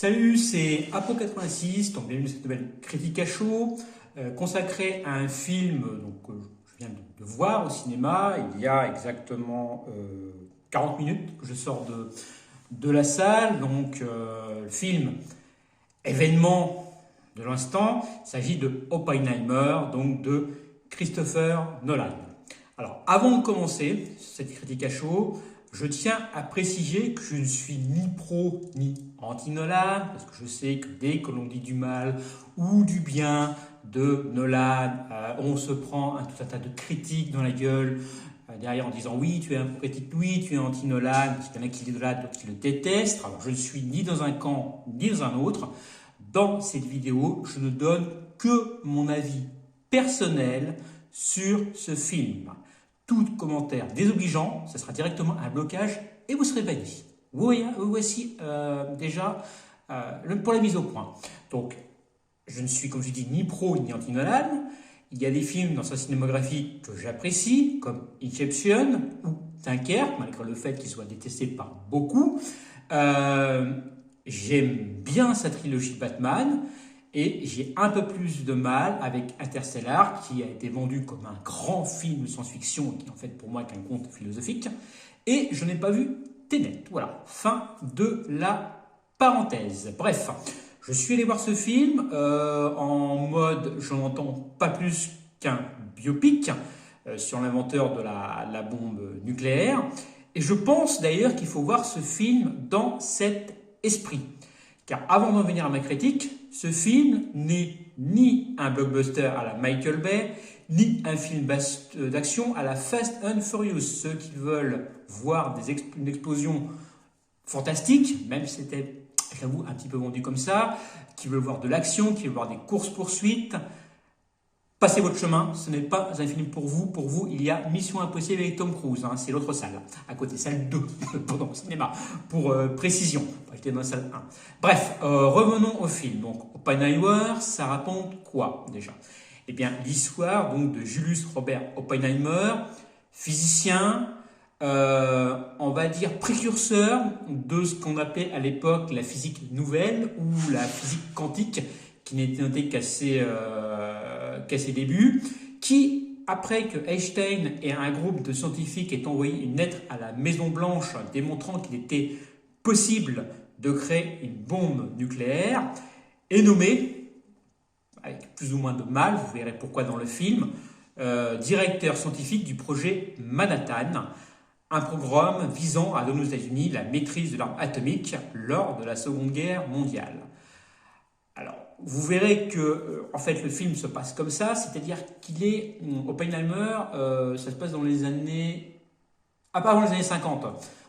Salut, c'est Apo86, donc bienvenue dans cette nouvelle critique à chaud consacrée à un film que je viens de voir au cinéma il y a exactement 40 minutes que je sors de la salle. Donc le film événement de l'instant, il s'agit de Oppenheimer, donc de Christopher Nolan. Alors avant de commencer cette critique à chaud, je tiens à préciser que je ne suis ni pro ni anti-Nolan, parce que je sais que dès que l'on dit du mal ou du bien de Nolan, on se prend tout un tas de critiques dans la gueule derrière en disant oui, tu es un critique, oui, tu es anti-Nolan, parce qu'il y en a qui l'idolâtrent, d'autres qui le détestent. Alors je ne suis ni dans un camp ni dans un autre. Dans cette vidéo, je ne donne que mon avis personnel sur ce film. Tout commentaire désobligeant, ce sera directement un blocage et vous serez banni. Voici déjà pour la mise au point. Donc, je ne suis, comme je dis, ni pro ni anti-Nolan. Il y a des films dans sa cinématographie que j'apprécie, comme Inception ou Dunkerque, malgré le fait qu'il soit détesté par beaucoup. J'aime bien sa trilogie Batman. Et j'ai un peu plus de mal avec Interstellar, qui a été vendu comme un grand film de science-fiction, qui en fait pour moi est un conte philosophique. Et je n'ai pas vu Tenet. Voilà, fin de la parenthèse. Bref, je suis allé voir ce film en mode, je n'entends pas plus qu'un biopic sur l'inventeur de la bombe nucléaire. Et je pense d'ailleurs qu'il faut voir ce film dans cet esprit. Car avant d'en venir à ma critique, ce film n'est ni un blockbuster à la Michael Bay, ni un film d'action à la Fast and Furious. Ceux qui veulent voir une explosion fantastique, même si c'était, j'avoue, un petit peu vendu comme ça, qui veulent voir de l'action, qui veulent voir des courses-poursuites, passez votre chemin, ce n'est pas un film pour vous. Pour vous, il y a Mission Impossible avec Tom Cruise. C'est l'autre salle, à côté, salle 2, pardon, cinéma, pour précision. J'étais dans la salle 1. Bref, revenons au film. Donc, Oppenheimer, ça raconte quoi, déjà? Eh bien, l'histoire donc de Julius Robert Oppenheimer, physicien, on va dire précurseur de ce qu'on appelait à l'époque la physique nouvelle ou la physique quantique, qui n'était notée qu'à ses débuts, qui, après que Einstein et un groupe de scientifiques aient envoyé une lettre à la Maison Blanche démontrant qu'il était possible de créer une bombe nucléaire, est nommé, avec plus ou moins de mal, vous verrez pourquoi dans le film, directeur scientifique du projet Manhattan, un programme visant à donner aux États-Unis la maîtrise de l'arme atomique lors de la Seconde Guerre mondiale. Alors, vous verrez que, en fait, le film se passe comme ça, c'est-à-dire qu'il est Oppenheimer, ça se passe dans les années, avant les années 50,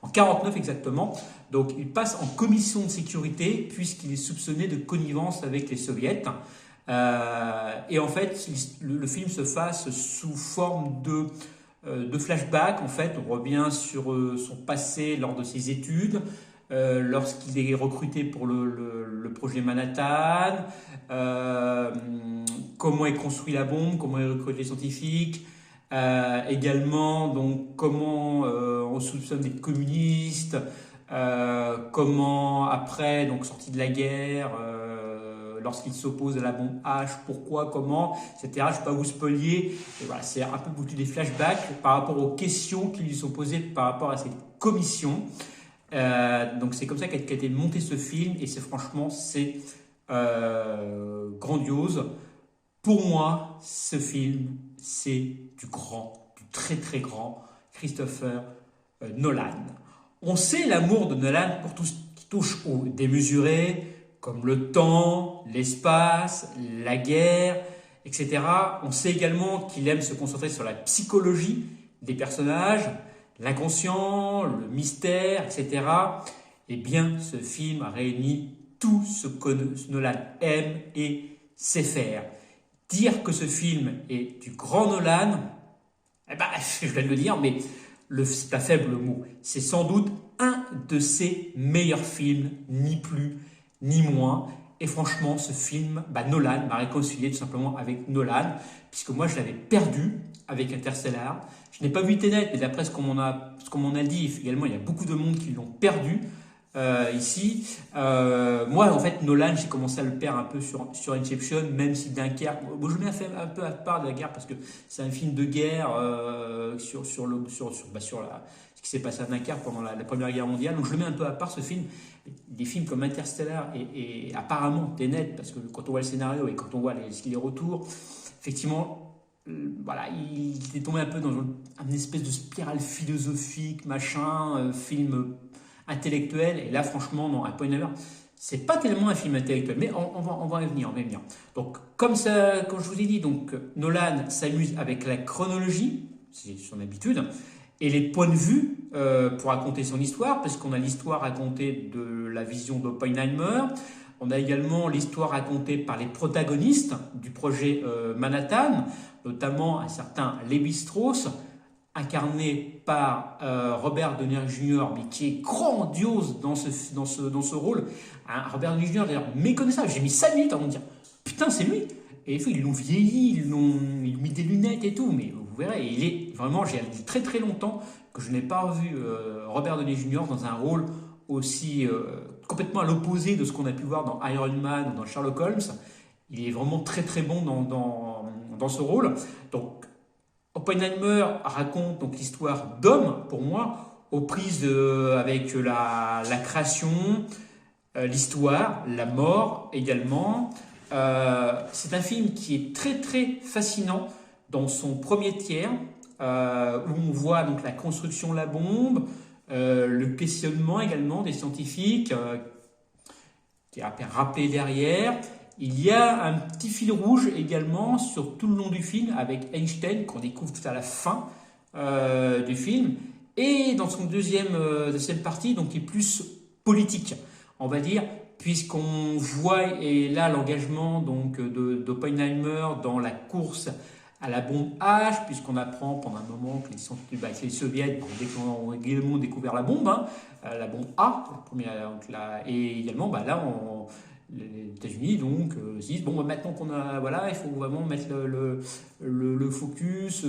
en 49 exactement. Donc, il passe en commission de sécurité puisqu'il est soupçonné de connivence avec les soviets. Et en fait, le film se fasse sous forme de flashback. En fait, on revient sur son passé lors de ses études. Lorsqu'il est recruté pour le projet Manhattan, comment est construit la bombe, comment est recruté les scientifiques, également donc comment on soupçonne d'être communiste, comment après donc sorti de la guerre, lorsqu'il s'oppose à la bombe H, pourquoi, comment, etc. Je ne vais pas vous spoiler. Et voilà, c'est un peu beaucoup des flashbacks par rapport aux questions qui lui sont posées par rapport à cette commission. Donc c'est comme ça qu'a été monté ce film et franchement c'est grandiose. Pour moi, ce film c'est du très très grand Christopher Nolan. On sait l'amour de Nolan pour tout ce qui touche au démesuré, comme le temps, l'espace, la guerre, etc. On sait également qu'il aime se concentrer sur la psychologie des personnages, l'inconscient, le mystère, etc. Eh bien, ce film a réuni tout ce que Nolan aime et sait faire. Dire que ce film est du grand Nolan, eh ben, je vais le dire, mais c'est un faible mot. C'est sans doute un de ses meilleurs films, ni plus ni moins. Et franchement, ce film, Nolan m'a réconcilié tout simplement avec Nolan, puisque moi, je l'avais perdu avec Interstellar. Je n'ai pas vu Tenet, mais d'après ce qu'on m'en a dit, également, il y a beaucoup de monde qui l'ont perdu. ici. Moi, en fait, Nolan, j'ai commencé à le perdre un peu sur Inception, même si Dunkerque, moi, je mets un peu à part de la guerre parce que c'est un film de guerre ce qui s'est passé à Dunkerque pendant la Première Guerre mondiale. Donc je le mets un peu à part ce film. Des films comme Interstellar et apparemment Tenet, parce que quand on voit le scénario et quand on voit les retours, effectivement, voilà, il est tombé un peu dans une espèce de spirale philosophique, machin, film intellectuel. Et là, franchement, non, Oppenheimer, c'est pas tellement un film intellectuel, mais on va y venir, on va y venir. Donc, comme ça, comme je vous ai dit, donc Nolan s'amuse avec la chronologie, c'est son habitude, et les points de vue pour raconter son histoire, parce qu'on a l'histoire racontée de la vision d'Oppenheimer, on a également l'histoire racontée par les protagonistes du projet Manhattan, notamment un certain Lévi-Strauss, incarné par Robert Downey Jr., mais qui est grandiose dans ce rôle. Hein, Robert Downey Jr., d'ailleurs, méconnaissable. J'ai mis 5 minutes avant de dire putain, c'est lui. Et ils l'ont vieilli, ils lui ont mis des lunettes et tout, mais vous verrez, il est vraiment, j'ai dit très très longtemps que je n'ai pas revu Robert Downey Jr. dans un rôle aussi complètement à l'opposé de ce qu'on a pu voir dans Iron Man ou dans Sherlock Holmes. Il est vraiment très très bon dans ce rôle. Donc, Oppenheimer raconte donc l'histoire d'hommes, pour moi, aux prises avec la création, l'histoire, la mort également. C'est un film qui est très très fascinant dans son premier tiers, où on voit donc la construction de la bombe, le questionnement également des scientifiques, qui est rappelé derrière. Il y a un petit fil rouge également sur tout le long du film avec Einstein qu'on découvre tout à la fin du film. Et dans son deuxième partie, donc qui est plus politique, on va dire, puisqu'on voit et là l'engagement donc d'Oppenheimer dans la course à la bombe H, puisqu'on apprend pendant un moment que les soviets ont également découvert la bombe, hein, la bombe A, la première, et également là les États-Unis donc se disent bon maintenant qu'on a voilà, il faut vraiment mettre le focus,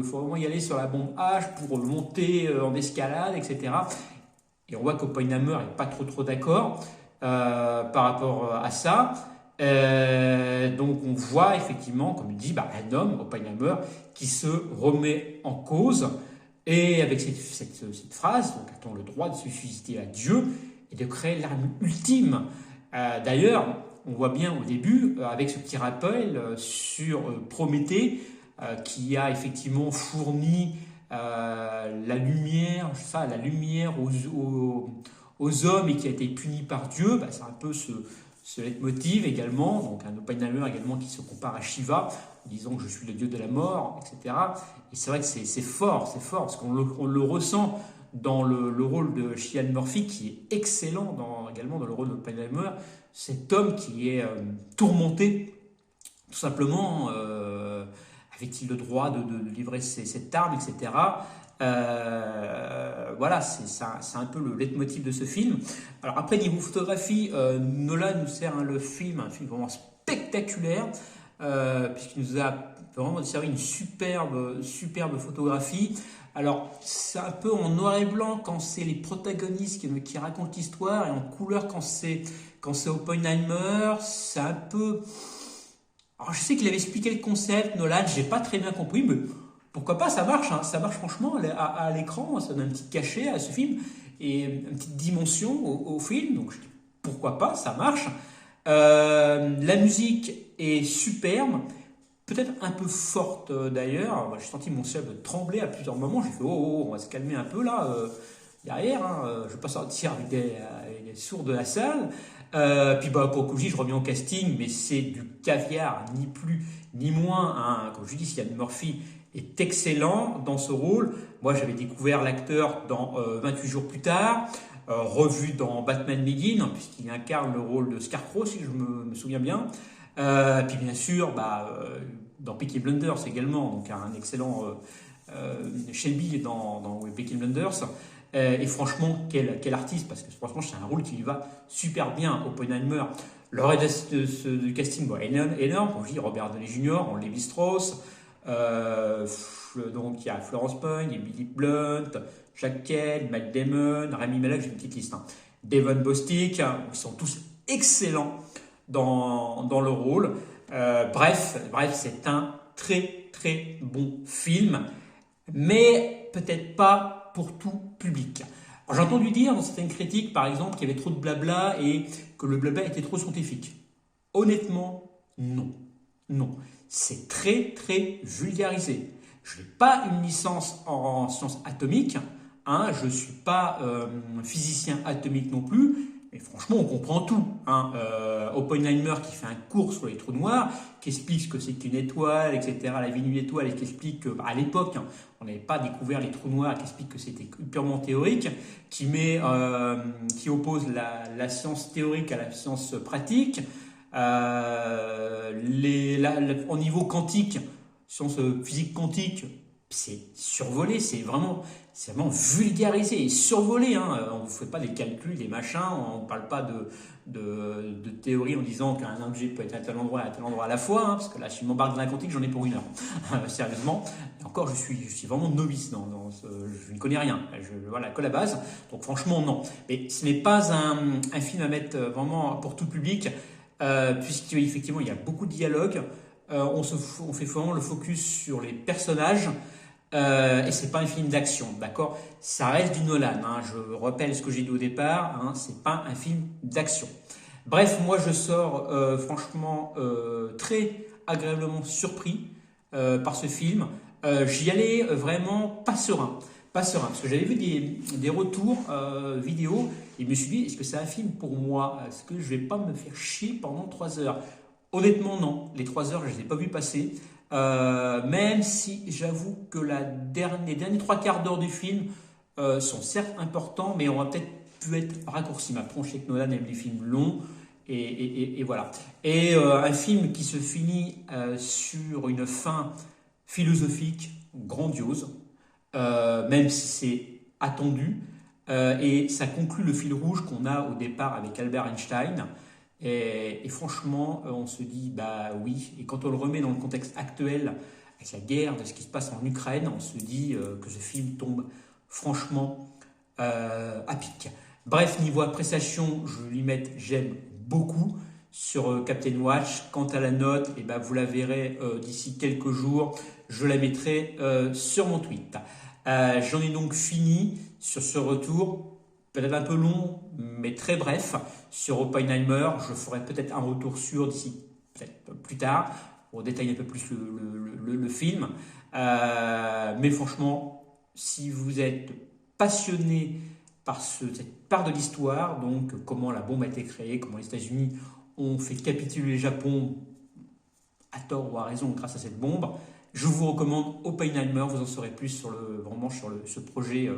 faut vraiment y aller sur la bombe H pour monter en escalade, etc. Et on voit qu'Oppenheimer n'est pas trop d'accord par rapport à ça. Donc on voit effectivement, comme il dit, un homme, Oppenheimer, qui se remet en cause et avec cette phrase, donc a-t-on le droit de se susciter à Dieu et de créer l'arme ultime. D'ailleurs, on voit bien au début, avec ce petit rappel sur Prométhée, qui a effectivement fourni la lumière aux hommes et qui a été puni par Dieu. C'est un peu ce leitmotiv également, donc un Oppenheimer également qui se compare à Shiva, en disant que je suis le dieu de la mort, etc. Et c'est vrai que c'est fort, parce qu'on le ressent dans le rôle de Cillian Murphy, qui est excellent également dans le rôle d'Oppenheimer, cet homme qui est tourmenté, tout simplement, avait-il le droit de livrer cette arme, etc. Voilà, c'est un peu le leitmotiv de ce film. Alors après, niveau photographie, Nolan nous sert un film vraiment spectaculaire, puisqu'il nous a vraiment servi une superbe photographie. Alors, c'est un peu en noir et blanc quand c'est les protagonistes qui racontent l'histoire, et en couleur quand c'est Oppenheimer. C'est un peu... Alors, je sais qu'il avait expliqué le concept, Nolan, j'ai pas très bien compris, mais pourquoi pas, ça marche, hein. Ça marche franchement à l'écran, ça donne un petit cachet à ce film, et une petite dimension au film, donc je dis pourquoi pas, ça marche. La musique est superbe, peut-être un peu forte d'ailleurs. J'ai senti mon cerveau trembler à plusieurs moments. J'ai fait on va se calmer un peu là derrière. Hein. Je ne vais pas sortir avec les sourds de la salle. Puis pour que je reviens au casting, mais c'est du caviar, ni plus ni moins. Hein. Comme je dis, Cillian Murphy est excellent dans ce rôle. Moi, j'avais découvert l'acteur dans 28 jours plus tard, revu dans Batman Begins, puisqu'il incarne le rôle de Scarecrow, si je me souviens bien. Puis bien sûr, dans Peaky Blinders également, donc un excellent Shelby dans Peaky Blinders. Et franchement, quel artiste, parce que franchement, c'est un rôle qui lui va super bien. Oppenheimer, le reste du casting énorme. Comme je dis, Robert Downey Jr., Lévi-Strauss, donc il y a Florence Pugh, il y a Billy Blunt, Jack Kell, Matt Damon, Rami Malek, j'ai une petite liste. Hein. Devon Bostick, ils sont tous excellents dans le rôle. Bref, c'est un très très bon film, mais peut-être pas pour tout public. J'ai entendu dire dans certaines critiques, par exemple, qu'il y avait trop de blabla et que le blabla était trop scientifique. Honnêtement, non. Non. C'est très, très vulgarisé. Je n'ai pas une licence en sciences atomiques. Hein, je ne suis pas physicien atomique non plus. Mais franchement, on comprend tout. Hein. Oppenheimer qui fait un cours sur les trous noirs, qui explique ce que c'est qu'une étoile, etc., la vie d'une étoile, et qui explique qu'à l'époque, on n'avait pas découvert les trous noirs, qui explique que c'était purement théorique, qui oppose la science théorique à la science pratique. Au niveau quantique, science physique quantique, c'est survolé, c'est vraiment vulgarisé et survolé. Hein. On ne fait pas des calculs, des machins, on ne parle pas de théorie en disant qu'un objet peut être à tel endroit et à tel endroit à la fois, hein, parce que là, si je m'embarque dans la quantique, j'en ai pour 1 heure. Sérieusement. Et encore, je suis vraiment novice je ne connais rien. Voilà, que la base. Donc franchement, non. Mais ce n'est pas un film à mettre vraiment pour tout public, puisqu'effectivement, il y a beaucoup de dialogues. On fait vraiment le focus sur les personnages. Et c'est pas un film d'action, d'accord? Ça reste du Nolan, hein. Je rappelle ce que j'ai dit au départ, hein, c'est pas un film d'action. Bref, moi je sors franchement très agréablement surpris par ce film. J'y allais vraiment pas serein, parce que j'avais vu des retours vidéo et je me suis dit, est-ce que c'est un film pour moi? Est-ce que je vais pas me faire chier pendant 3 heures? Honnêtement, non. Les 3 heures, je ne les ai pas vues passer. Même si j'avoue que les derniers 3 quarts d'heure du film sont certes importants, mais on va peut-être pu être raccourci. Ma tronche avec Nolan aime les films longs. Et voilà. Et un film qui se finit sur une fin philosophique grandiose, même si c'est attendu. Et ça conclut le fil rouge qu'on a au départ avec Albert Einstein. Et franchement, on se dit, bah oui, et quand on le remet dans le contexte actuel, avec la guerre, de ce qui se passe en Ukraine, on se dit que ce film tombe franchement à pic. Bref, niveau appréciation, je lui mets j'aime beaucoup sur Captain Watch. Quant à la note, et ben, vous la verrez d'ici quelques jours, je la mettrai sur mon tweet. J'en ai donc fini sur ce retour. Peut-être un peu long, mais très bref, sur Oppenheimer. Je ferai peut-être un retour sûr d'ici peut-être plus tard, pour détailler un peu plus le film. Mais franchement, si vous êtes passionné par cette part de l'histoire, donc comment la bombe a été créée, comment les États-Unis ont fait capituler le Japon, à tort ou à raison, grâce à cette bombe, je vous recommande Oppenheimer. Vous en saurez plus sur ce projet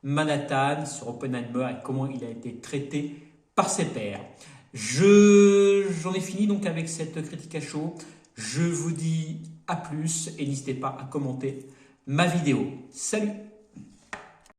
Manhattan, sur Oppenheimer et comment il a été traité par ses pairs. J'en ai fini donc avec cette critique à chaud. Je vous dis à plus et n'hésitez pas à commenter ma vidéo. Salut!